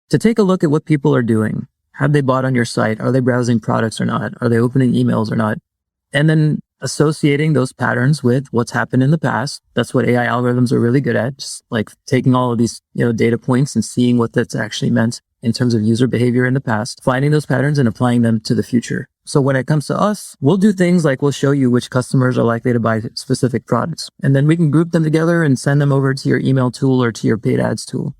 to take a look at what people are doing. Have they bought on your site? Are they browsing products or not? Are they opening emails or not? And then associating those patterns with what's happened in the past. That's what AI algorithms are really good at. Just like taking all of these, data points and seeing what that's actually meant in terms of user behavior in the past, finding those patterns and applying them to the future. So when it comes to us, we'll do things like we'll show you which customers are likely to buy specific products. And then we can group them together and send them over to your email tool or to your paid ads tool.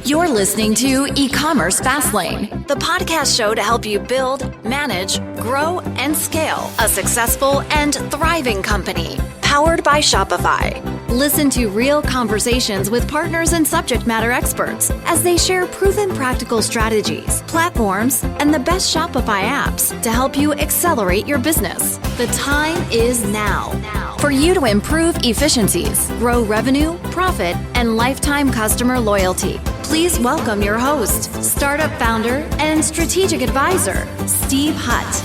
You're listening to eCommerce Fastlane, the podcast show to help you build, manage, grow, and scale a successful and thriving company, powered by Shopify. Listen to real conversations with partners and subject matter experts as they share proven practical strategies, platforms, and the best Shopify apps to help you accelerate your business. The time is now for you to improve efficiencies, grow revenue, profit, and lifetime customer loyalty. Please welcome your host, startup founder, and strategic advisor, Steve Hutt.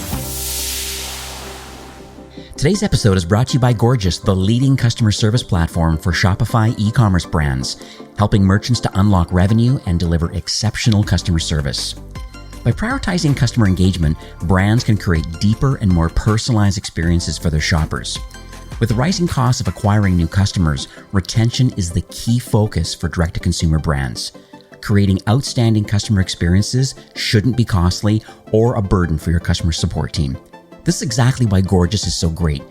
Today's episode is brought to you by Gorgeous, the leading customer service platform for Shopify e-commerce brands, helping merchants to unlock revenue and deliver exceptional customer service. By prioritizing customer engagement, brands can create deeper and more personalized experiences for their shoppers. With the rising costs of acquiring new customers, retention is the key focus for direct-to-consumer brands. Creating outstanding customer experiences shouldn't be costly or a burden for your customer support team. This is exactly why Gorgeous is so great.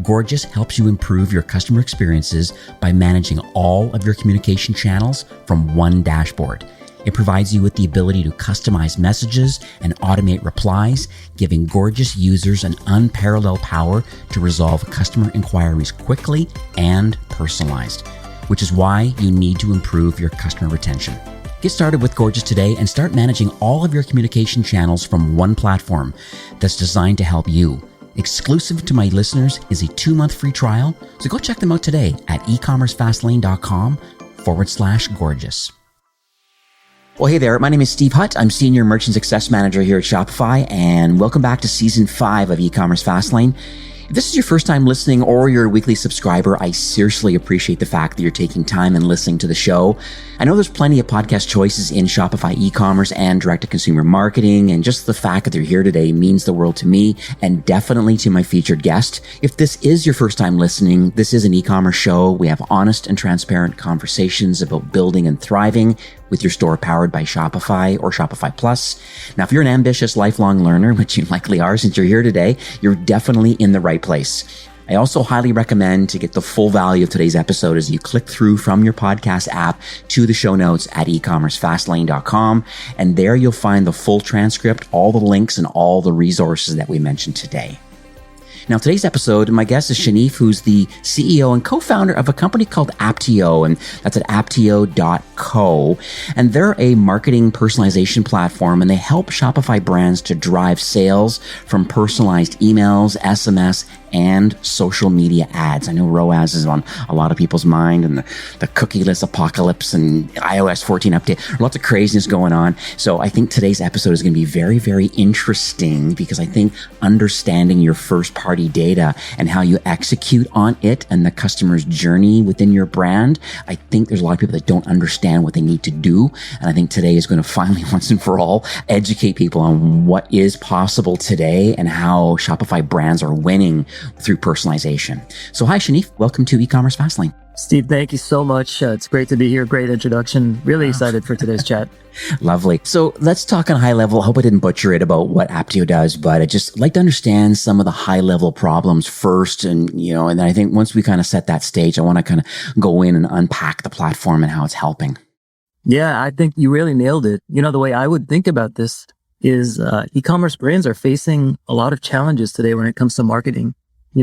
Gorgeous helps you improve your customer experiences by managing all of your communication channels from one dashboard. It provides you with the ability to customize messages and automate replies, giving Gorgeous users an unparalleled power to resolve customer inquiries quickly and personalized, which is why you need to improve your customer retention. Get started with Gorgeous today and start managing all of your communication channels from one platform that's designed to help you. Exclusive to my listeners is a 2-month free trial, so go check them out today at ecommercefastlane.com/gorgeous. Well, hey there. My name is Steve Hutt. I'm Senior Merchant Success Manager here at Shopify, and welcome back to Season 5 of eCommerce Fastlane. If this is your first time listening or you're a weekly subscriber, I seriously appreciate the fact that you're taking time and listening to the show. I know there's plenty of podcast choices in Shopify e-commerce and direct-to-consumer marketing, and just the fact that they're here today means the world to me and definitely to my featured guest. If this is your first time listening, this is an e-commerce show. We have honest and transparent conversations about building and thriving with your store powered by Shopify or Shopify Plus. Now, if you're an ambitious lifelong learner, which you likely are since you're here today, you're definitely in the right place. I also highly recommend to get the full value of today's episode as you click through from your podcast app to the show notes at ecommercefastlane.com. And there you'll find the full transcript, all the links, and all the resources that we mentioned today. Now, today's episode, my guest is Shanif, who's the CEO and co-founder of a company called Apteo, and that's at apteo.co. And they're a marketing personalization platform, and they help Shopify brands to drive sales from personalized emails, SMS, and social media ads. I know ROAS is on a lot of people's mind, and the cookieless apocalypse and iOS 14 update, lots of craziness going on. So I think today's episode is going to be very, very interesting because I think understanding your first party data and how you execute on it and the customer's journey within your brand, I think there's a lot of people that don't understand what they need to do. And I think today is going to finally, once and for all, educate people on what is possible today and how Shopify brands are winning through personalization. So hi, Shanif. Welcome to eCommerce Fastlane. Steve, thank you so much. It's great to be here. Great introduction. Really excited for today's chat. Lovely. So let's talk on a high level. I hope I didn't butcher it about what Apteo does, but I just like to understand some of the high level problems first. And then I think once we kind of set that stage, I want to kind of go in and unpack the platform and how it's helping. Yeah, I think you really nailed it. The way I would think about this is e-commerce brands are facing a lot of challenges today when it comes to marketing.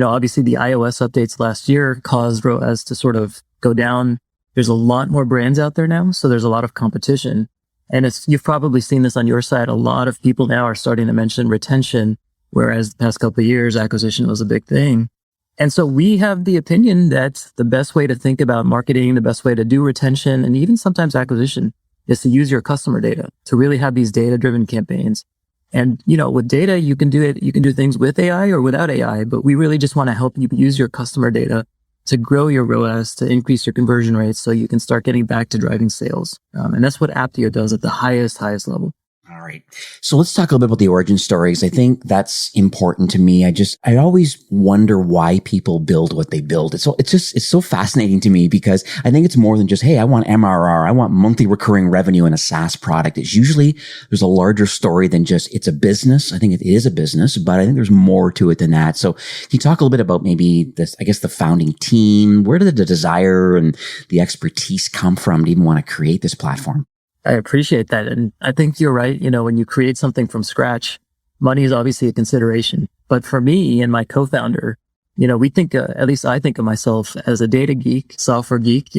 Obviously the iOS updates last year caused ROAS to sort of go down. There's a lot more brands out there now, so there's a lot of competition. And you've probably seen this on your side. A lot of people now are starting to mention retention, whereas the past couple of years, acquisition was a big thing. And so we have the opinion that the best way to think about marketing, the best way to do retention, and even sometimes acquisition is to use your customer data, to really have these data-driven campaigns. And, with data, you can do things with AI or without AI, but we really just want to help you use your customer data to grow your ROAS, to increase your conversion rates so you can start getting back to driving sales. And that's what Apteo does at the highest level. All right. So let's talk a little bit about the origin stories. I think that's important to me. I always wonder why people build what they build. It's so fascinating to me because I think it's more than just, hey, I want MRR. I want monthly recurring revenue in a SaaS product. It's usually, there's a larger story than just, it's a business. I think it is a business, but I think there's more to it than that. So can you talk a little bit about maybe this, I guess the founding team? Where did the desire and the expertise come from to even want to create this platform? I appreciate that. And I think you're right. When you create something from scratch, money is obviously a consideration. But for me and my co-founder, we think, at least I think of myself as a data geek, software geek.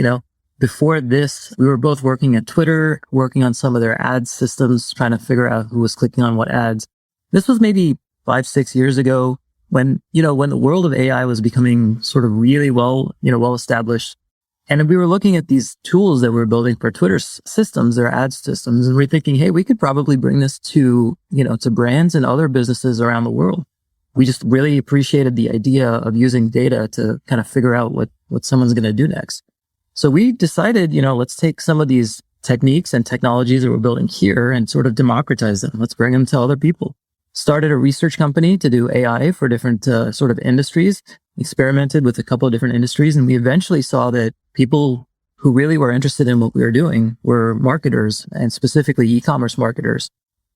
Before this, we were both working at Twitter, working on some of their ad systems, trying to figure out who was clicking on what ads. This was maybe 5-6 years ago when the world of AI was becoming sort of really well established. And we were looking at these tools that we were building for Twitter systems, their ad systems, and we're thinking, hey, we could probably bring this to brands and other businesses around the world. We just really appreciated the idea of using data to kind of figure out what someone's going to do next. So we decided, let's take some of these techniques and technologies that we're building here and sort of democratize them. Let's bring them to other people. Started a research company to do AI for different sort of industries, experimented with a couple of different industries, and we eventually saw that people who really were interested in what we were doing were marketers, and specifically e-commerce marketers.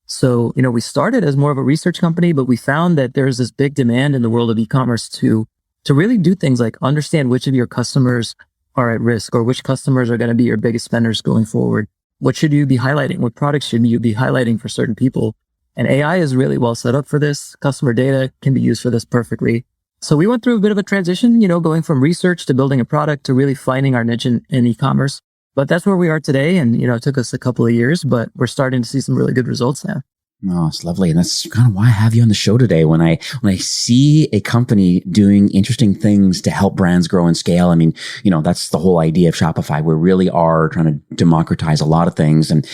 So, we started as more of a research company, but we found that there's this big demand in the world of e-commerce to really do things like understand which of your customers are at risk or which customers are going to be your biggest spenders going forward. What should you be highlighting? What products should you be highlighting for certain people? And AI is really well set up for this. Customer data can be used for this perfectly. So we went through a bit of a transition, going from research to building a product to really finding our niche in e-commerce. But that's where we are today. And, it took us a couple of years, but we're starting to see some really good results now. Oh, it's lovely. And that's kind of why I have you on the show today. When I see a company doing interesting things to help brands grow and scale, I mean, that's the whole idea of Shopify. We really are trying to democratize a lot of things. And,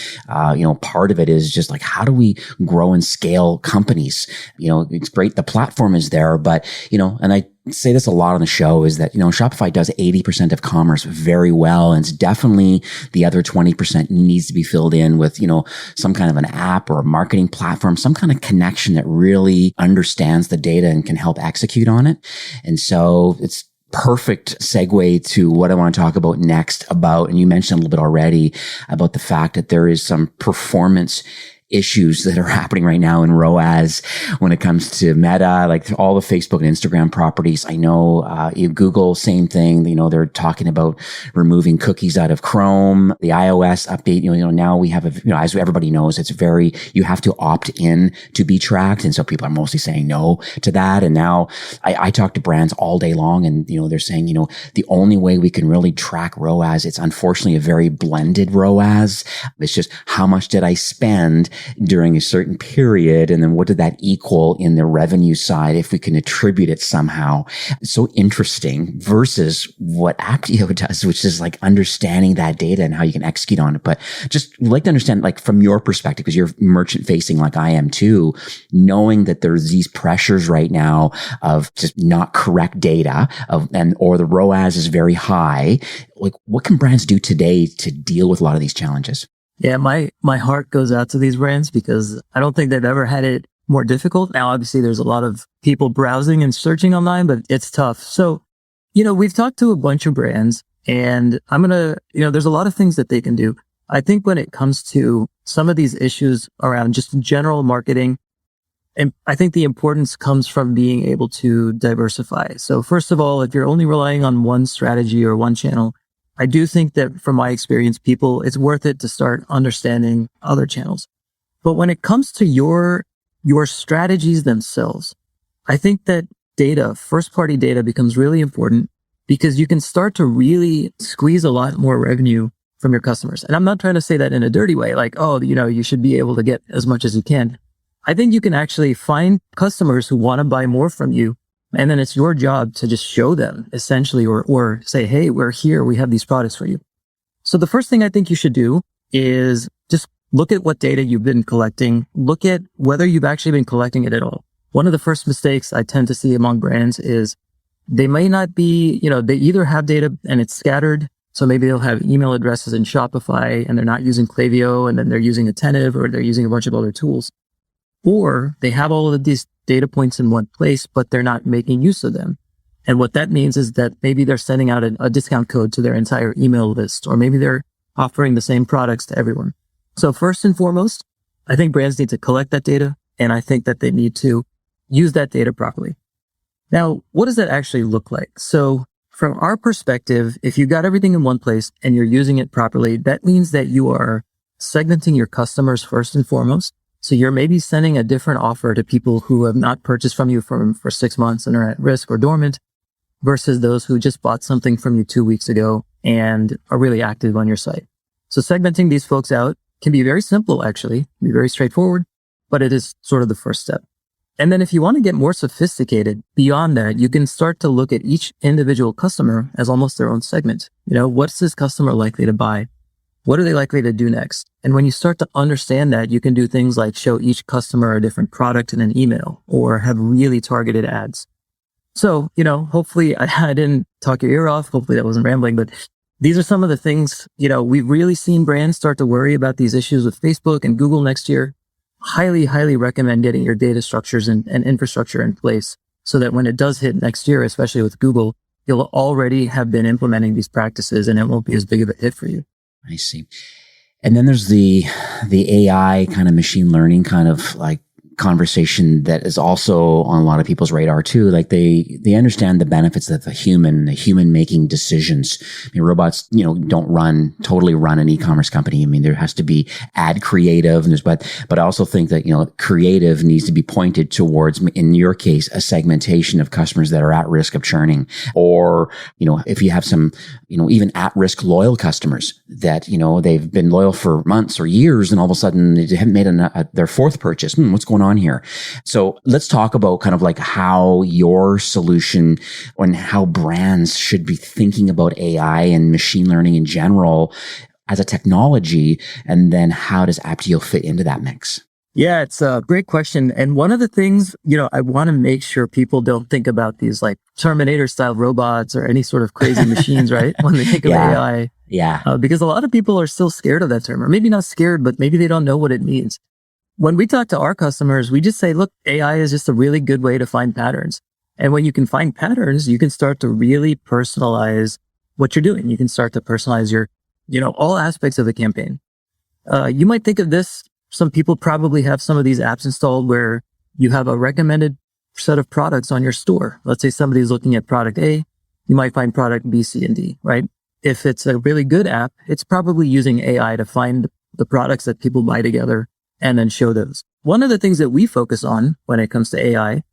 part of it is just like, how do we grow and scale companies? It's great. The platform is there, but, and I say this a lot on the show is that, Shopify does 80% of commerce very well. And it's definitely the other 20% needs to be filled in with, some kind of an app or a marketing platform, some kind of connection that really understands the data and can help execute on it. And so it's perfect segue to what I want to talk about next and you mentioned a little bit already about the fact that there is some performance issues that are happening right now in ROAS when it comes to Meta, like all the Facebook and Instagram properties. I know Google, same thing. They're talking about removing cookies out of Chrome. The iOS update, now we have as everybody knows, you have to opt in to be tracked. And so people are mostly saying no to that. And now I talk to brands all day long and, they're saying, the only way we can really track ROAS, it's unfortunately a very blended ROAS. It's just how much did I spend during a certain period, and then what did that equal in the revenue side if we can attribute it somehow. It's so interesting versus what Apteo does, which is like understanding that data and how you can execute on it. But just like to understand, like from your perspective, because you're merchant facing like I am too, knowing that there's these pressures right now of just not correct data or the ROAS is very high. Like what can brands do today to deal with a lot of these challenges? Yeah, my heart goes out to these brands because I don't think they've ever had it more difficult. Now, obviously, there's a lot of people browsing and searching online, but it's tough. So, we've talked to a bunch of brands and there's a lot of things that they can do. I think when it comes to some of these issues around just general marketing, and I think the importance comes from being able to diversify. So first of all, if you're only relying on one strategy or one channel, I do think that from my experience, it's worth it to start understanding other channels. But when it comes to your strategies themselves, I think that first party data becomes really important because you can start to really squeeze a lot more revenue from your customers. And I'm not trying to say that in a dirty way, like, you should be able to get as much as you can. I think you can actually find customers who want to buy more from you. And then it's your job to just show them essentially, or say, hey, we're here. We have these products for you. So the first thing I think you should do is just look at what data you've been collecting. Look at whether you've actually been collecting it at all. One of the first mistakes I tend to see among brands is they may not be, they either have data and it's scattered. So maybe they'll have email addresses in Shopify and they're not using Klaviyo and then they're using Attentive or they're using a bunch of other tools. Or they have all of these data points in one place, but they're not making use of them. And what that means is that maybe they're sending out a discount code to their entire email list, or maybe they're offering the same products to everyone. So first and foremost, I think brands need to collect that data, and I think that they need to use that data properly. Now, what does that actually look like? So from our perspective, if you got everything in one place and you're using it properly, that means that you are segmenting your customers first and foremost. So you're maybe sending a different offer to people who have not purchased from you for 6 months and are at risk or dormant, versus those who just bought something from you 2 weeks ago and are really active on your site. So segmenting these folks out can be very simple, actually, be very straightforward, but it is sort of the first step. And then if you want to get more sophisticated beyond that, you can start to look at each individual customer as almost their own segment. What's this customer likely to buy? What are they likely to do next? And when you start to understand that, you can do things like show each customer a different product in an email or have really targeted ads. So, hopefully I didn't talk your ear off. Hopefully that wasn't rambling, but these are some of the things, we've really seen brands start to worry about these issues with Facebook and Google next year. Highly, highly recommend getting your data structures and infrastructure in place so that when it does hit next year, especially with Google, you'll already have been implementing these practices and it won't be as big of a hit for you. I see. And then there's the AI kind of machine learning kind of like conversation that is also on a lot of people's radar too. Like they understand the benefits of the human making decisions. I mean, robots, don't totally run an e-commerce company. I mean, there has to be ad creative and but I also think that, creative needs to be pointed towards, in your case, a segmentation of customers that are at risk of churning, or, if you have some, even at risk loyal customers that, they've been loyal for months or years and all of a sudden they haven't made their fourth purchase. What's going on here? So let's talk about kind of like how your solution and how brands should be thinking about AI and machine learning in general as a technology. And then how does Apteo fit into that mix? Yeah, it's a great question. And one of the things, I want to make sure people don't think about these like Terminator style robots or any sort of crazy machines, right? When they think of AI. Yeah. Because a lot of people are still scared of that term, or maybe not scared, but maybe they don't know what it means. When we talk to our customers, we just say, look, AI is just a really good way to find patterns. And when you can find patterns, you can start to really personalize what you're doing. You can start to personalize your, all aspects of the campaign. You might think of this. Some people probably have some of these apps installed where you have a recommended set of products on your store. Let's say somebody's looking at product A, you might find product B, C, and D, right? If it's a really good app, it's probably using AI to find the products that people buy together and then show those. One of the things that we focus on when it comes to AI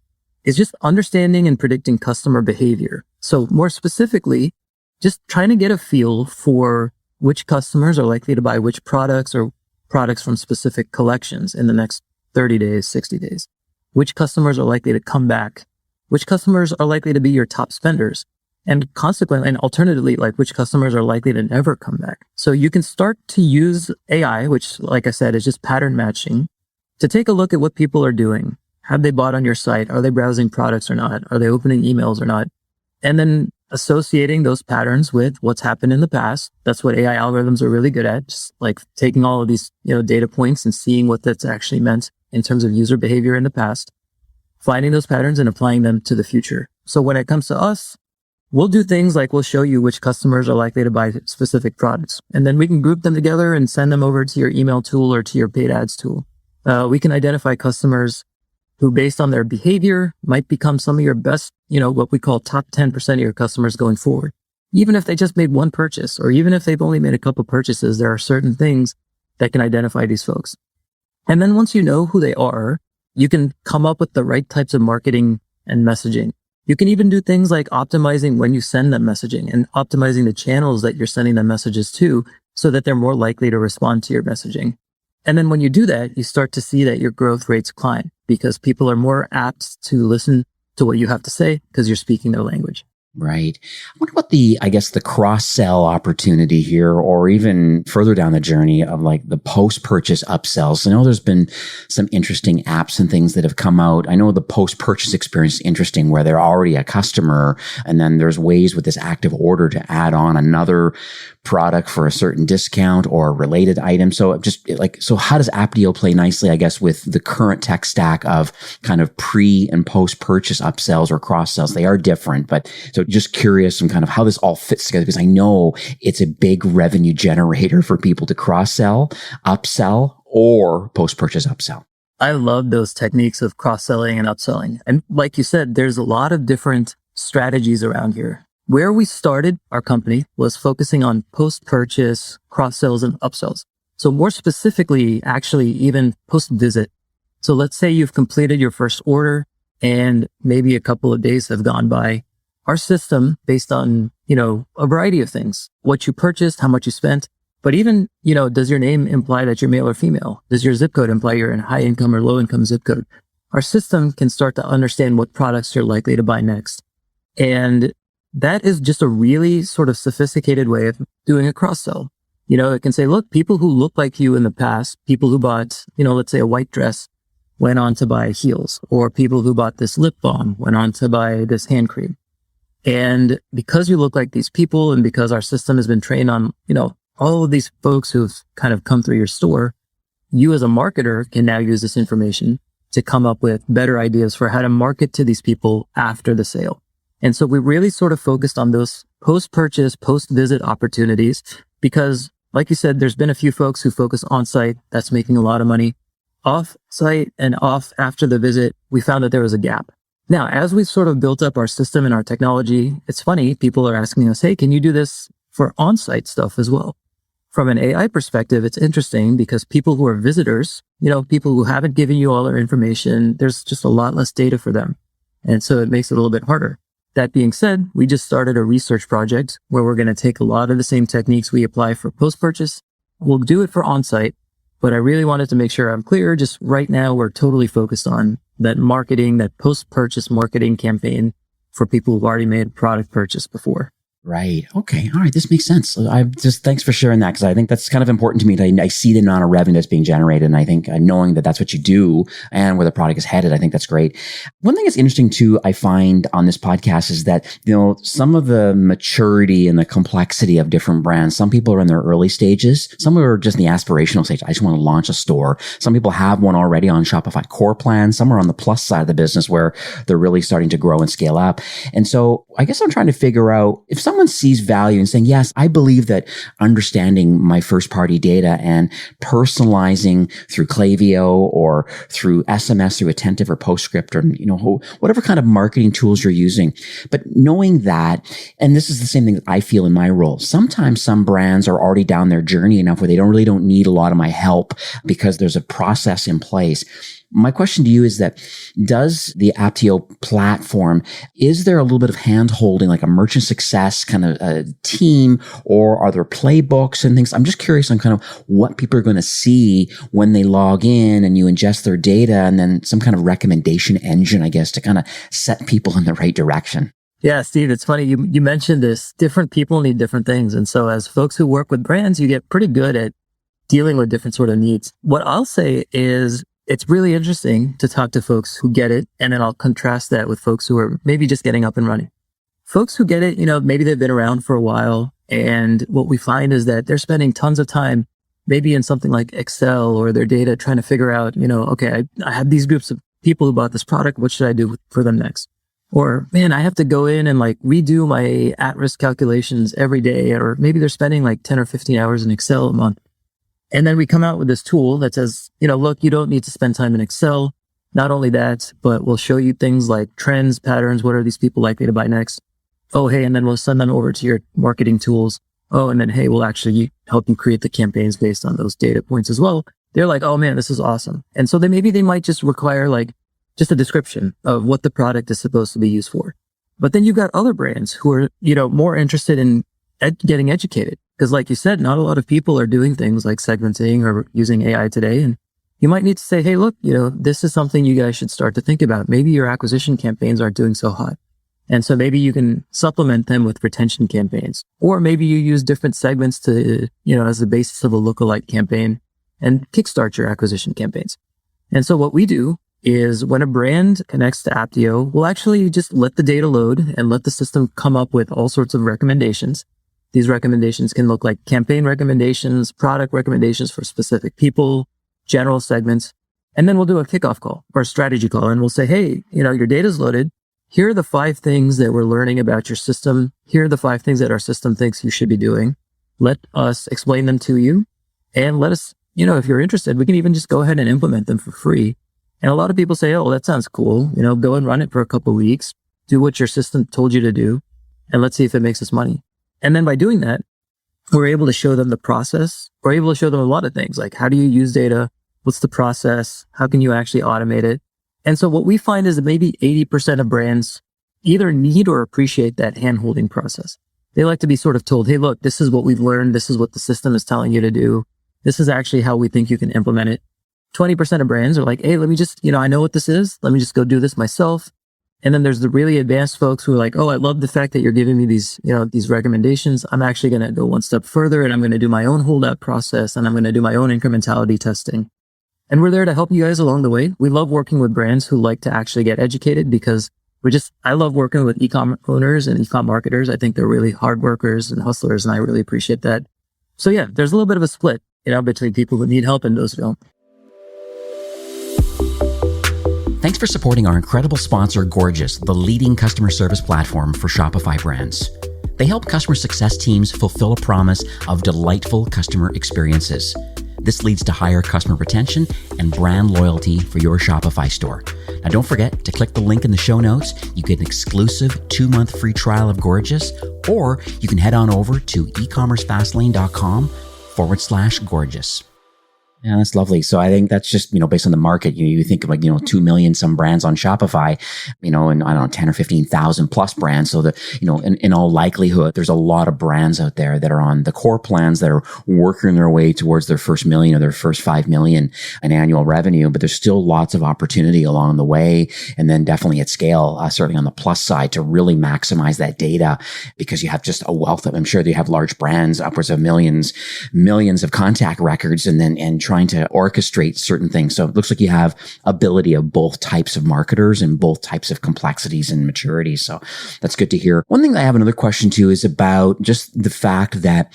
is just understanding and predicting customer behavior. So more specifically, just trying to get a feel for which customers are likely to buy which products or products from specific collections in the next 30 days, 60 days. Which customers are likely to come back? Which customers are likely to be your top spenders? And consequently, and alternatively, like which customers are likely to never come back. So you can start to use AI, which, like I said, is just pattern matching, to take a look at what people are doing. Have they bought on your site? Are they browsing products or not? Are they opening emails or not? And then associating those patterns with what's happened in the past. That's what AI algorithms are really good at. Just like taking all of these, data points and seeing what that's actually meant in terms of user behavior in the past, finding those patterns and applying them to the future. So when it comes to us, we'll do things like we'll show you which customers are likely to buy specific products. And then we can group them together and send them over to your email tool or to your paid ads tool. We can identify customers who, based on their behavior, might become some of your best, what we call top 10% of your customers going forward. Even if they just made one purchase, or even if they've only made a couple purchases, there are certain things that can identify these folks. And then once you know who they are, you can come up with the right types of marketing and messaging. You can even do things like optimizing when you send them messaging and optimizing the channels that you're sending them messages to so that they're more likely to respond to your messaging. And then when you do that, you start to see that your growth rates climb because people are more apt to listen to what you have to say because you're speaking their language. Right. What about the cross-sell opportunity here, or even further down the journey of like the post-purchase upsells? I know there's been some interesting apps and things that have come out. I know the post-purchase experience is interesting where they're already a customer, and then there's ways with this active order to add on another product for a certain discount or a related item. So how does Apteo play nicely, I guess, with the current tech stack of kind of pre and post-purchase upsells or cross-sells? They are different, but so just curious on kind of how this all fits together, because I know it's a big revenue generator for people to cross-sell, upsell, or post-purchase upsell. I love those techniques of cross-selling and upselling. And like you said, there's a lot of different strategies around here. Where we started our company was focusing on post-purchase cross-sells and upsells. So more specifically, actually, even post-visit. So let's say you've completed your first order and maybe a couple of days have gone by. Our system, based on, a variety of things, what you purchased, how much you spent, but even, does your name imply that you're male or female? Does your zip code imply you're in high income or low income zip code? Our system can start to understand what products you're likely to buy next. And that is just a really sort of sophisticated way of doing a cross-sell. It can say, look, people who look like you in the past, people who bought, let's say a white dress, went on to buy heels, or people who bought this lip balm went on to buy this hand cream. And because you look like these people, and because our system has been trained on, all of these folks who've kind of come through your store, you as a marketer can now use this information to come up with better ideas for how to market to these people after the sale. And so we really sort of focused on those post-purchase, post-visit opportunities because, like you said, there's been a few folks who focus on-site. That's making a lot of money. Off-site and off after the visit, we found that there was a gap. Now, as we've sort of built up our system and our technology, it's funny, people are asking us, hey, can you do this for on-site stuff as well? From an AI perspective, it's interesting because people who are visitors, people who haven't given you all their information, there's just a lot less data for them. And so it makes it a little bit harder. That being said, we just started a research project where we're going to take a lot of the same techniques we apply for post-purchase. We'll do it for on-site, but I really wanted to make sure I'm clear. Just right now, we're totally focused on that marketing, that post-purchase marketing campaign for people who've already made a product purchase before. Right. Okay. All right. This makes sense. Thanks for sharing that, because I think that's kind of important to me. I see the amount of revenue that's being generated, and I think knowing that that's what you do and where the product is headed, I think that's great. One thing that's interesting too, I find on this podcast is that, some of the maturity and the complexity of different brands, some people are in their early stages. Some are just in the aspirational stage. I just want to launch a store. Some people have one already on Shopify core plan. Some are on the plus side of the business where they're really starting to grow and scale up. And so I guess I'm trying to figure out if someone sees value in saying, yes, I believe that understanding my first party data and personalizing through Klaviyo or through SMS, through Attentive or PostScript, or, whatever kind of marketing tools you're using. But knowing that, and this is the same thing that I feel in my role. Sometimes some brands are already down their journey enough where they don't need a lot of my help because there's a process in place. My question to you is that, does the Apteo platform, is there a little bit of hand-holding, like a merchant success kind of a team, or are there playbooks and things? I'm just curious on kind of what people are going to see when they log in and you ingest their data, and then some kind of recommendation engine, I guess, to kind of set people in the right direction. Yeah, Steve, it's funny. You mentioned this. Different people need different things. And so as folks who work with brands, you get pretty good at dealing with different sort of needs. What I'll say is, it's really interesting to talk to folks who get it, and then I'll contrast that with folks who are maybe just getting up and running. Folks who get it, maybe they've been around for a while, and what we find is that they're spending tons of time maybe in something like Excel or their data trying to figure out, okay, I have these groups of people who bought this product. What should I do for them next? Or, man, I have to go in and redo my at-risk calculations every day, or maybe they're spending 10 or 15 hours in Excel a month. And then we come out with this tool that says, look, you don't need to spend time in Excel. Not only that, but we'll show you things like trends, patterns. What are these people likely to buy next? Oh, hey, and then we'll send them over to your marketing tools. Oh, and then, hey, we'll actually help you create the campaigns based on those data points as well. They're like, oh man, this is awesome. And so they might just require just a description of what the product is supposed to be used for. But then you've got other brands who are, more interested in getting educated. Because like you said, not a lot of people are doing things like segmenting or using AI today. And you might need to say, hey, look, this is something you guys should start to think about. Maybe your acquisition campaigns aren't doing so hot. And so maybe you can supplement them with retention campaigns, or maybe you use different segments to, as the basis of a lookalike campaign and kickstart your acquisition campaigns. And so what we do is when a brand connects to Apteo, we'll actually just let the data load and let the system come up with all sorts of recommendations. These recommendations can look like campaign recommendations, product recommendations for specific people, general segments. And then we'll do a kickoff call or a strategy call, and we'll say, hey, your data's loaded. Here are the 5 things that we're learning about your system. Here are the 5 things that our system thinks you should be doing. Let us explain them to you, and let us, if you're interested, we can even just go ahead and implement them for free. And a lot of people say, oh, that sounds cool. Go and run it for a couple of weeks, do what your system told you to do, and let's see if it makes us money. And then by doing that, we're able to show them the process. We're able to show them a lot of things, like how do you use data? What's the process? How can you actually automate it? And so what we find is that maybe 80% of brands either need or appreciate that hand-holding process. They like to be sort of told, hey, look, this is what we've learned. This is what the system is telling you to do. This is actually how we think you can implement it. 20% of brands are like, hey, let me just, I know what this is. Let me just go do this myself. And then there's the really advanced folks who are like, oh, I love the fact that you're giving me these, these recommendations. I'm actually going to go one step further, and I'm going to do my own holdout process, and I'm going to do my own incrementality testing. And we're there to help you guys along the way. We love working with brands who like to actually get educated, because I love working with e-com owners and e-com marketers. I think they're really hard workers and hustlers, and I really appreciate that. So yeah, there's a little bit of a split, between people who need help and those who don't. Thanks for supporting our incredible sponsor, Gorgeous, the leading customer service platform for Shopify brands. They help customer success teams fulfill a promise of delightful customer experiences. This leads to higher customer retention and brand loyalty for your Shopify store. Now, don't forget to click the link in the show notes. You get an exclusive 2-month free trial of Gorgeous, or you can head on over to ecommercefastlane.com/gorgeous. Yeah, that's lovely. So I think that's just, based on the market, you think of 2 million some brands on Shopify, and I don't know, 10 or 15,000 plus brands. So that, in all likelihood, there's a lot of brands out there that are on the core plans that are working their way towards their first million or their first 5 million in annual revenue. But there's still lots of opportunity along the way. And then definitely at scale, certainly on the plus side, to really maximize that data, because you have just a wealth of, I'm sure they have large brands, upwards of millions of contact records, and trying to orchestrate certain things. So it looks like you have ability of both types of marketers and both types of complexities and maturity. So that's good to hear. One thing that I have another question too is about just the fact that,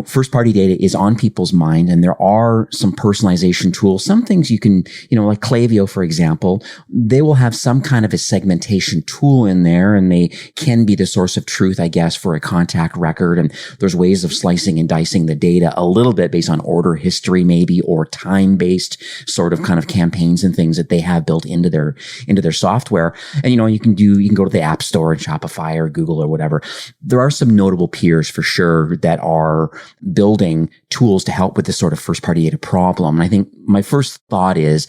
first party data is on people's mind, and there are some personalization tools. Some things you can, like Klaviyo, for example, they will have some kind of a segmentation tool in there, and they can be the source of truth, I guess, for a contact record. And there's ways of slicing and dicing the data a little bit based on order history, maybe, or time-based sort of kind of campaigns and things that they have built into their software. And, you can go to the App Store and Shopify or Google or whatever. There are some notable peers for sure that are building tools to help with this sort of first-party data problem. And I think my first thought is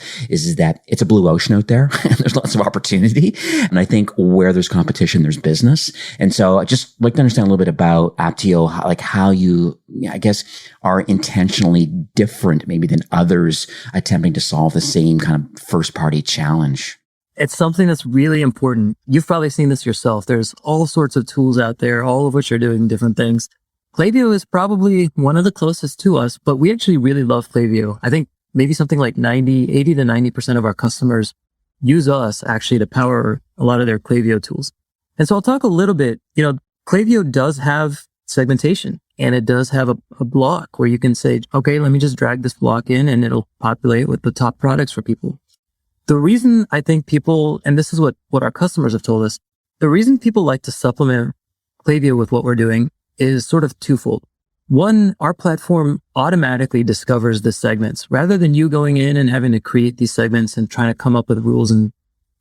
that it's a blue ocean out there. There's lots of opportunity. And I think where there's competition, there's business. And so I just like to understand a little bit about Apteo, how you, I guess, are intentionally different maybe than others attempting to solve the same kind of first-party challenge. It's something that's really important. You've probably seen this yourself. There's all sorts of tools out there, all of which are doing different things. Klaviyo is probably one of the closest to us, but we actually really love Klaviyo. I think maybe something like 80 to 90% of our customers use us actually to power a lot of their Klaviyo tools. And so I'll talk a little bit, Klaviyo does have segmentation, and it does have a block where you can say, okay, let me just drag this block in and it'll populate with the top products for people. The reason I think people, and this is what our customers have told us, the reason people like to supplement Klaviyo with what we're doing is sort of twofold. One, our platform automatically discovers the segments rather than you going in and having to create these segments and trying to come up with rules and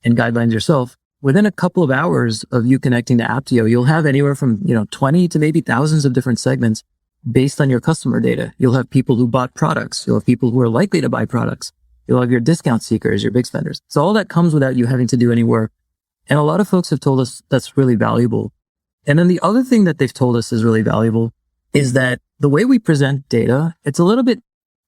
guidelines yourself. Within a couple of hours of you connecting to Apteo, you'll have anywhere from, 20 to maybe thousands of different segments based on your customer data. You'll have people who bought products. You'll have people who are likely to buy products. You'll have your discount seekers, your big spenders. So all that comes without you having to do any work. And a lot of folks have told us that's really valuable. And then the other thing that they've told us is really valuable is that the way we present data, it's a little bit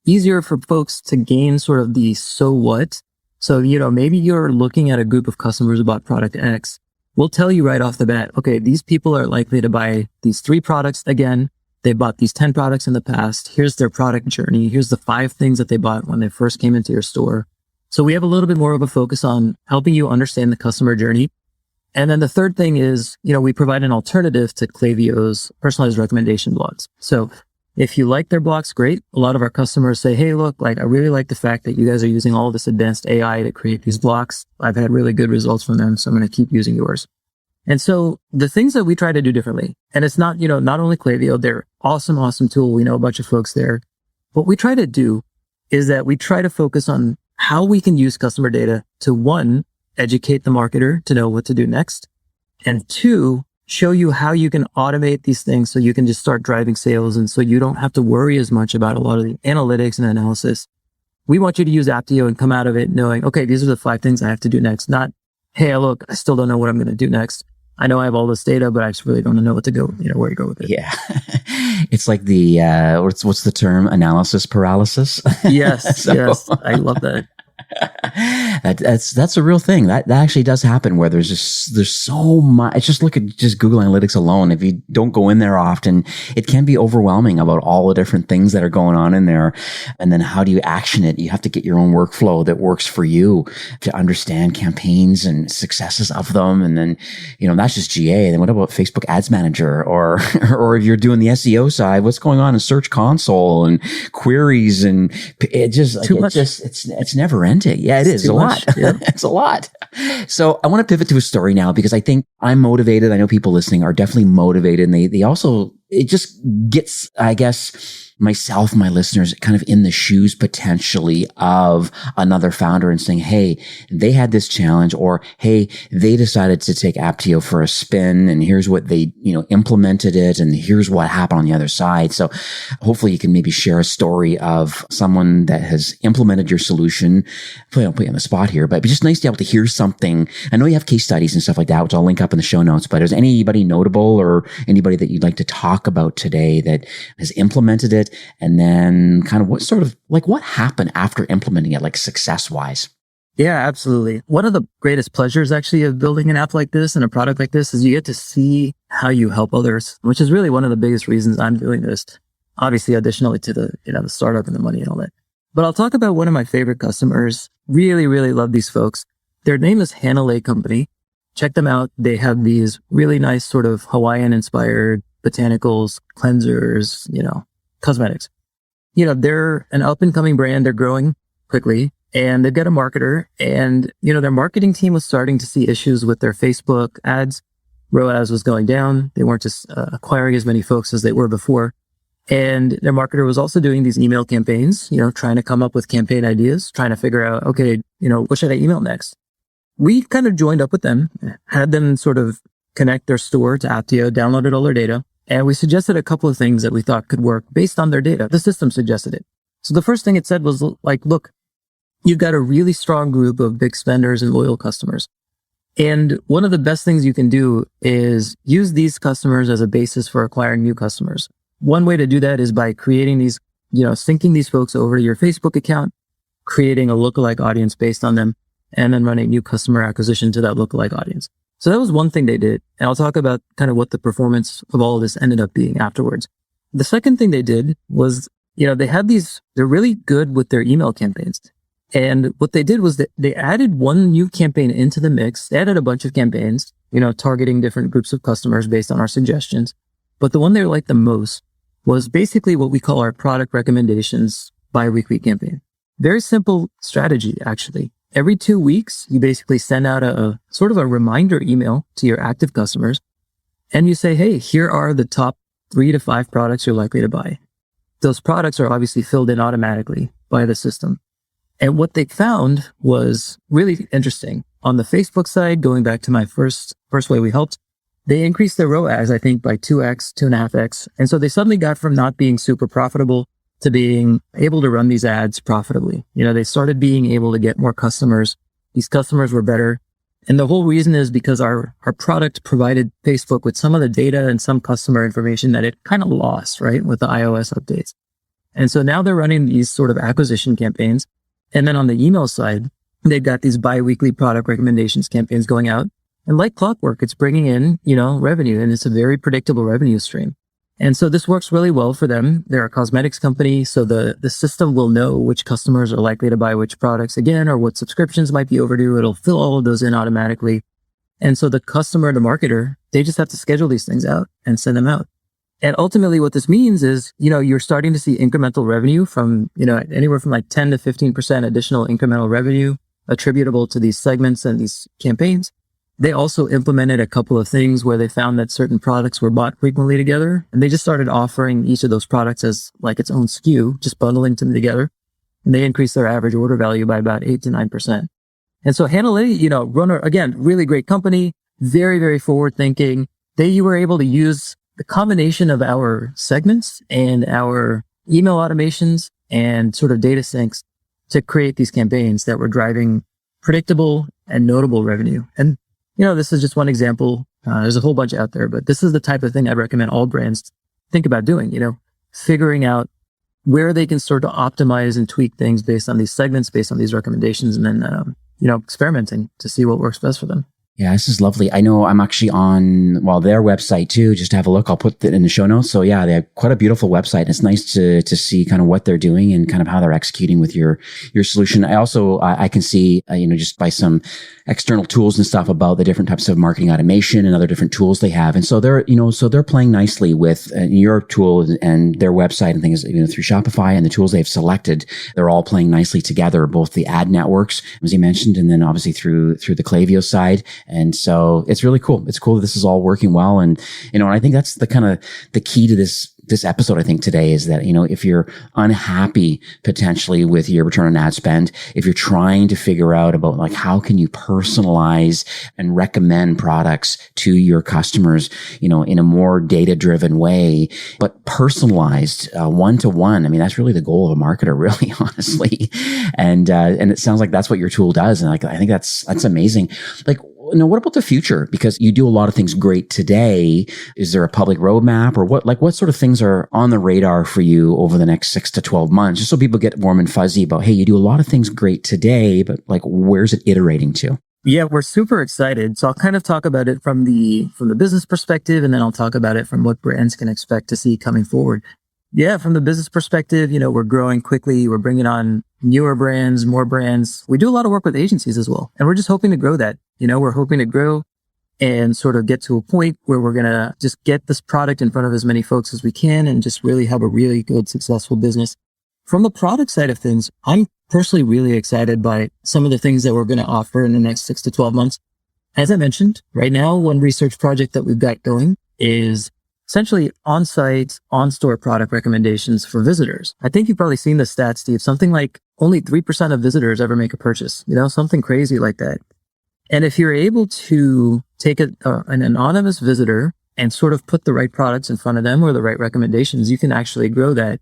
easier for folks to gain sort of the so what. So, maybe you're looking at a group of customers who bought product X, we'll tell you right off the bat, okay, these people are likely to buy these 3 products again. They bought these 10 products in the past. Here's their product journey. Here's the 5 things that they bought when they first came into your store. So we have a little bit more of a focus on helping you understand the customer journey. And then the third thing is, we provide an alternative to Klaviyo's personalized recommendation blogs. So if you like their blogs, great. A lot of our customers say, hey, look, I really like the fact that you guys are using all this advanced AI to create these blocks. I've had really good results from them, so I'm going to keep using yours. And so the things that we try to do differently, and it's not, not only Klaviyo, they're awesome tool. We know a bunch of folks there. What we try to do is that we try to focus on how we can use customer data to, 1, educate the marketer to know what to do next, and 2, show you how you can automate these things so you can just start driving sales. And so you don't have to worry as much about a lot of the analytics and analysis. We want you to use Apteo and come out of it knowing, okay, these are the 5 things I have to do next. Not, hey, look, I still don't know what I'm going to do next. I know I have all this data, but I just really don't know what to go, where to go with it. Yeah. It's like the, what's the term? Analysis paralysis? Yes. Yes. I love that. That's a real thing. That actually does happen where there's so much. Just look at just Google Analytics alone. If you don't go in there often, it can be overwhelming about all the different things that are going on in there. And then how do you action it? You have to get your own workflow that works for you to understand campaigns and successes of them. And then, that's just GA. Then what about Facebook Ads Manager or if you're doing the SEO side, what's going on in Search Console and queries, and it just too much. It's never ending. Yeah, it is a lot. Yeah. It's a lot. So I want to pivot to a story now because I think I'm motivated. I know people listening are definitely motivated, and they also, it just gets, I guess, myself, my listeners kind of in the shoes potentially of another founder and saying, hey, they had this challenge, or hey, they decided to take Apteo for a spin, and here's what they, implemented it, and here's what happened on the other side. So hopefully you can maybe share a story of someone that has implemented your solution. Hopefully I don't put you on the spot here, but it'd be just nice to be able to hear something. I know you have case studies and stuff like that, which I'll link up in the show notes, but is anybody notable or anybody that you'd like to talk about today that has implemented it? And then kind of what happened after implementing it, like success wise? Yeah, absolutely. One of the greatest pleasures actually of building an app like this and a product like this is you get to see how you help others, which is really one of the biggest reasons I'm doing this. Obviously, additionally to the, the startup and the money and all that. But I'll talk about one of my favorite customers. Really, really love these folks. Their name is Hanalei Company. Check them out. They have these really nice sort of Hawaiian inspired botanicals, cleansers, cosmetics. They're an up and coming brand. They're growing quickly and they've got a marketer, and, their marketing team was starting to see issues with their Facebook ads. ROAS was going down. They weren't just acquiring as many folks as they were before. And their marketer was also doing these email campaigns, trying to come up with campaign ideas, trying to figure out, okay, what should I email next? We kind of joined up with them, had them sort of connect their store to Apteo, downloaded all their data. And we suggested a couple of things that we thought could work based on their data. The system suggested it. So the first thing it said was look, you've got a really strong group of big spenders and loyal customers. And one of the best things you can do is use these customers as a basis for acquiring new customers. One way to do that is by creating these, syncing these folks over to your Facebook account, creating a lookalike audience based on them, and then running new customer acquisition to that lookalike audience. So that was one thing they did. And I'll talk about kind of what the performance of all of this ended up being afterwards. The second thing they did was, they had they're really good with their email campaigns. And what they did was that they added one new campaign into the mix. They added a bunch of campaigns, targeting different groups of customers based on our suggestions. But the one they liked the most was basically what we call our product recommendations bi-weekly campaign. Very simple strategy, actually. Every 2 weeks, you basically send out a sort of a reminder email to your active customers, and you say, hey, here are the top 3 to 5 products you're likely to buy. Those products are obviously filled in automatically by the system. And what they found was really interesting. On the Facebook side, going back to my first way we helped, they increased their ROAS, I think, by 2x, 2.5x. And so they suddenly got from not being super profitable to being able to run these ads profitably. They started being able to get more customers. These customers were better. And the whole reason is because our product provided Facebook with some of the data and some customer information that it kind of lost, right, with the iOS updates. And so now they're running these sort of acquisition campaigns. And then on the email side, they've got these bi-weekly product recommendations campaigns going out. And like clockwork, it's bringing in, revenue, and it's a very predictable revenue stream. And so this works really well for them. They're a cosmetics company, so the system will know which customers are likely to buy which products again, or what subscriptions might be overdue. It'll fill all of those in automatically. And so the customer, the marketer, they just have to schedule these things out and send them out. And ultimately what this means is, you're starting to see incremental revenue from, anywhere from like 10 to 15% additional incremental revenue attributable to these segments and these campaigns. They also implemented a couple of things where they found that certain products were bought frequently together, and they just started offering each of those products as like its own SKU, just bundling them together. And they increased their average order value by about 8 to 9%. And so Handle, Runner, again, really great company, very, very forward thinking. They were able to use the combination of our segments and our email automations and sort of data syncs to create these campaigns that were driving predictable and notable revenue. And this is just one example. There's a whole bunch out there, but this is the type of thing I recommend all brands think about doing, figuring out where they can start to optimize and tweak things based on these segments, based on these recommendations, and then, experimenting to see what works best for them. Yeah, this is lovely. I know I'm actually on, their website too, just to have a look. I'll put it in the show notes. So yeah, they have quite a beautiful website. It's nice to see kind of what they're doing and kind of how they're executing with your solution. I also, I can see, just by some external tools and stuff about the different types of marketing automation and other different tools they have. And so they're playing nicely with your tool and their website and things, through Shopify and the tools they've selected. They're all playing nicely together, both the ad networks, as you mentioned, and then obviously through the Klaviyo side. And so it's really cool. It's cool that this is all working well. And, and I think that's the kind of the key to this episode, I think today is that, if you're unhappy potentially with your return on ad spend, if you're trying to figure out about like, how can you personalize and recommend products to your customers, in a more data driven way, but personalized, one-to-one. I mean, that's really the goal of a marketer, really, honestly. And it sounds like that's what your tool does. And I think that's amazing. Like, what about the future? Because you do a lot of things great today. Is there a public roadmap or what sort of things are on the radar for you over the next 6 to 12 months? Just so people get warm and fuzzy about, hey, you do a lot of things great today, but like, where's it iterating to? Yeah, we're super excited. So I'll kind of talk about it from the business perspective, and then I'll talk about it from what brands can expect to see coming forward. Yeah, from the business perspective, we're growing quickly. We're bringing on newer brands, more brands. We do a lot of work with agencies as well. And we're just hoping to grow that. We're hoping to grow and sort of get to a point where we're going to just get this product in front of as many folks as we can and just really have a really good, successful business. From the product side of things, I'm personally really excited by some of the things that we're going to offer in the next 6 to 12 months. As I mentioned, right now, one research project that we've got going is essentially on-site, on-store product recommendations for visitors. I think you've probably seen the stats, Steve. Something like only 3% of visitors ever make a purchase, something crazy like that. And if you're able to take an anonymous visitor and sort of put the right products in front of them or the right recommendations, you can actually grow that.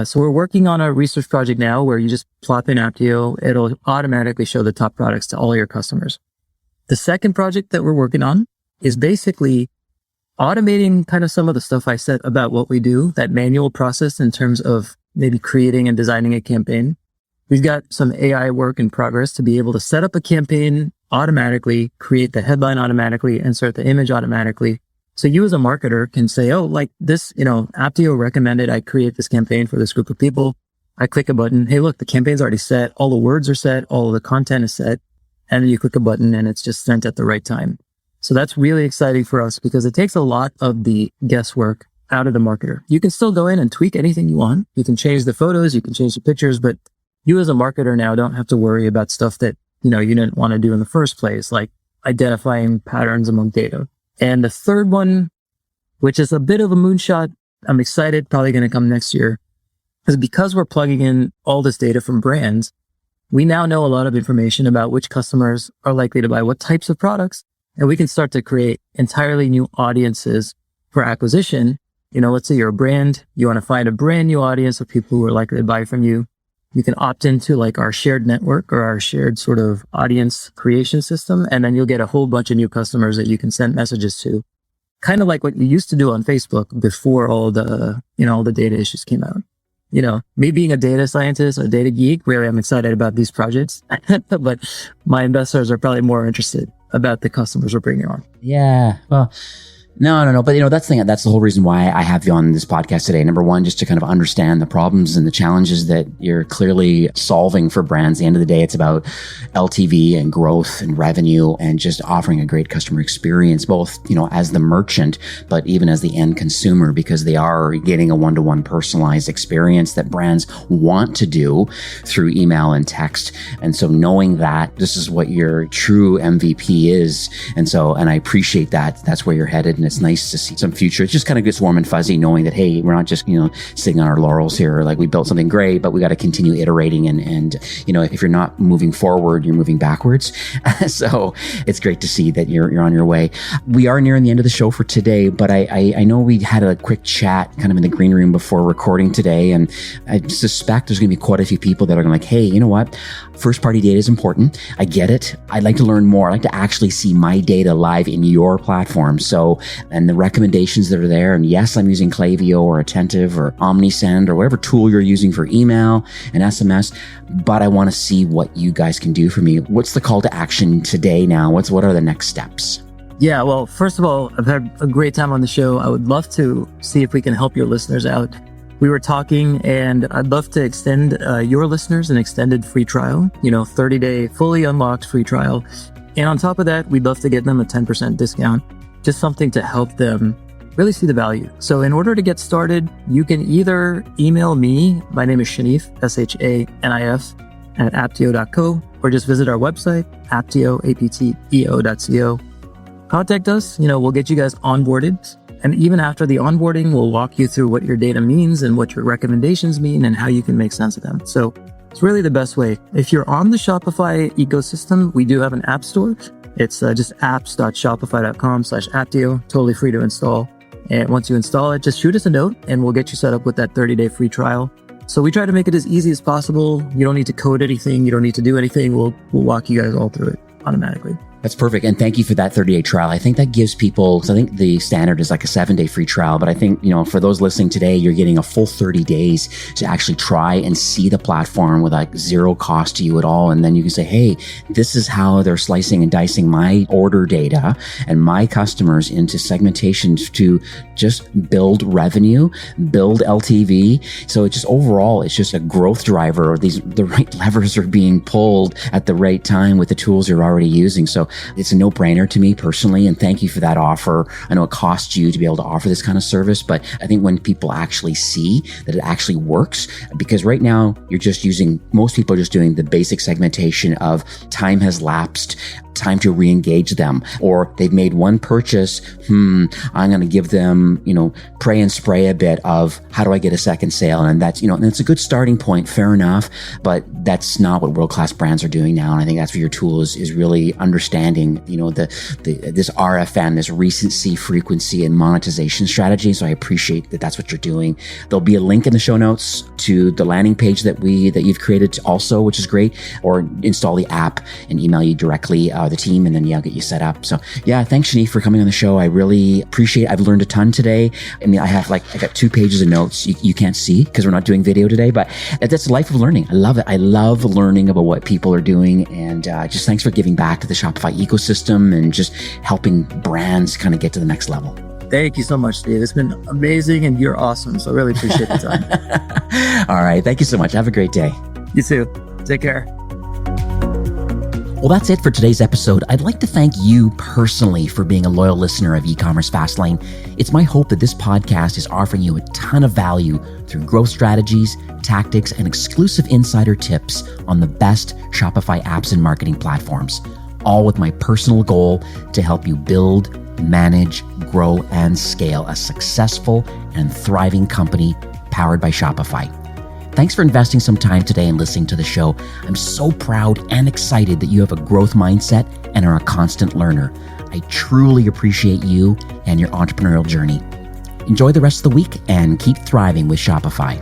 So we're working on a research project now where you just plop in Apteo. It'll automatically show the top products to all your customers. The second project that we're working on is basically automating kind of some of the stuff I said about what we do, that manual process in terms of maybe creating and designing a campaign. We've got some AI work in progress to be able to set up a campaign automatically, create the headline automatically, insert the image automatically. So you as a marketer can say, oh, like this, Apteo recommended I create this campaign for this group of people. I click a button. Hey, look, the campaign's already set. All the words are set. All of the content is set. And then you click a button and it's just sent at the right time. So that's really exciting for us because it takes a lot of the guesswork out of the marketer. You can still go in and tweak anything you want. You can change the photos, you can change the pictures, but you as a marketer now don't have to worry about stuff that, you didn't want to do in the first place, like identifying patterns among data. And the third one, which is a bit of a moonshot, I'm excited, probably going to come next year, is because we're plugging in all this data from brands, we now know a lot of information about which customers are likely to buy what types of products. And we can start to create entirely new audiences for acquisition. Let's say you're a brand, you want to find a brand new audience of people who are likely to buy from you. You can opt into like our shared network or our shared sort of audience creation system. And then you'll get a whole bunch of new customers that you can send messages to. Kind of like what you used to do on Facebook before all the data issues came out. Me being a data scientist or data geek, really, I'm excited about these projects, but my investors are probably more interested. about the customers we're bringing on. Yeah. Well, no. But that's the whole reason why I have you on this podcast today. Number one, just to kind of understand the problems and the challenges that you're clearly solving for brands. At the end of the day, it's about LTV and growth and revenue and just offering a great customer experience, both, as the merchant, but even as the end consumer, because they are getting a one-to-one personalized experience that brands want to do through email and text. And so knowing that this is what your true MVP is. And I appreciate that. That's where you're headed. And it's nice to see some future. It just kind of gets warm and fuzzy knowing that, hey, we're not just, sitting on our laurels here. Like we built something great, but we got to continue iterating. And if you're not moving forward, you're moving backwards. So it's great to see that you're on your way. We are nearing the end of the show for today, but I know we had a quick chat kind of in the green room before recording today. And I suspect there's going to be quite a few people that are going to hey, you know what? First party data is important. I get it. I'd like to learn more. I'd like to actually see my data live in your platform. So, and the recommendations that are there. And yes, I'm using Klaviyo or Attentive or OmniSend or whatever tool you're using for email and SMS, but I want to see what you guys can do for me. What's the call to action today now? What are the next steps? Yeah, well, first of all, I've had a great time on the show. I would love to see if we can help your listeners out. We were talking and I'd love to extend your listeners an extended free trial, 30-day fully unlocked free trial. And on top of that, we'd love to get them a 10% discount, just something to help them really see the value. So in order to get started, you can either email me, my name is Shanif, SHANIF, at apteo.co, or just visit our website, apteo.co. Contact us, we'll get you guys onboarded. And even after the onboarding, we'll walk you through what your data means and what your recommendations mean and how you can make sense of them. So it's really the best way. If you're on the Shopify ecosystem, we do have an app store. It's just apps.shopify.com/Apteo, totally free to install. And once you install it, just shoot us a note and we'll get you set up with that 30-day free trial. So we try to make it as easy as possible. You don't need to code anything. You don't need to do anything. We'll walk you guys all through it automatically. That's perfect. And thank you for that 30-day trial. I think that gives people, because I think the standard is like a 7-day free trial. But I think, for those listening today, you're getting a full 30 days to actually try and see the platform with like zero cost to you at all. And then you can say, hey, this is how they're slicing and dicing my order data and my customers into segmentation to just build revenue, build LTV. So it's just overall, it's just a growth driver. The right levers are being pulled at the right time with the tools you're already using. So it's a no-brainer to me personally, and thank you for that offer. I know it costs you to be able to offer this kind of service, but I think when people actually see that it actually works, because right now most people are just doing the basic segmentation of time has lapsed, time to re-engage them, or they've made one purchase. I'm going to give them, pray and spray a bit of how do I get a second sale? And that's, and it's a good starting point. Fair enough. But that's not what world-class brands are doing now. And I think that's where your tool is really understanding, this RFM, this recency, frequency, and monetization strategy. So I appreciate that that's what you're doing. There'll be a link in the show notes to the landing page that you've created also, which is great, or install the app and email you directly, the team, and then I'll get you set up. So yeah, thanks Shanif for coming on the show. I really appreciate it. I've learned a ton today. I mean, I got 2 pages of notes you can't see because we're not doing video today, but that's the life of learning. I love it. I love learning about what people are doing, and just thanks for giving back to the Shopify ecosystem and just helping brands kind of get to the next level. Thank you so much, Steve. It's been amazing and you're awesome. So I really appreciate the time. All right. Thank you so much. Have a great day. You too. Take care. Well, that's it for today's episode. I'd like to thank you personally for being a loyal listener of eCommerce Fastlane. It's my hope that this podcast is offering you a ton of value through growth strategies, tactics, and exclusive insider tips on the best Shopify apps and marketing platforms, all with my personal goal to help you build, manage, grow, and scale a successful and thriving company powered by Shopify. Thanks for investing some time today and listening to the show. I'm so proud and excited that you have a growth mindset and are a constant learner. I truly appreciate you and your entrepreneurial journey. Enjoy the rest of the week and keep thriving with Shopify.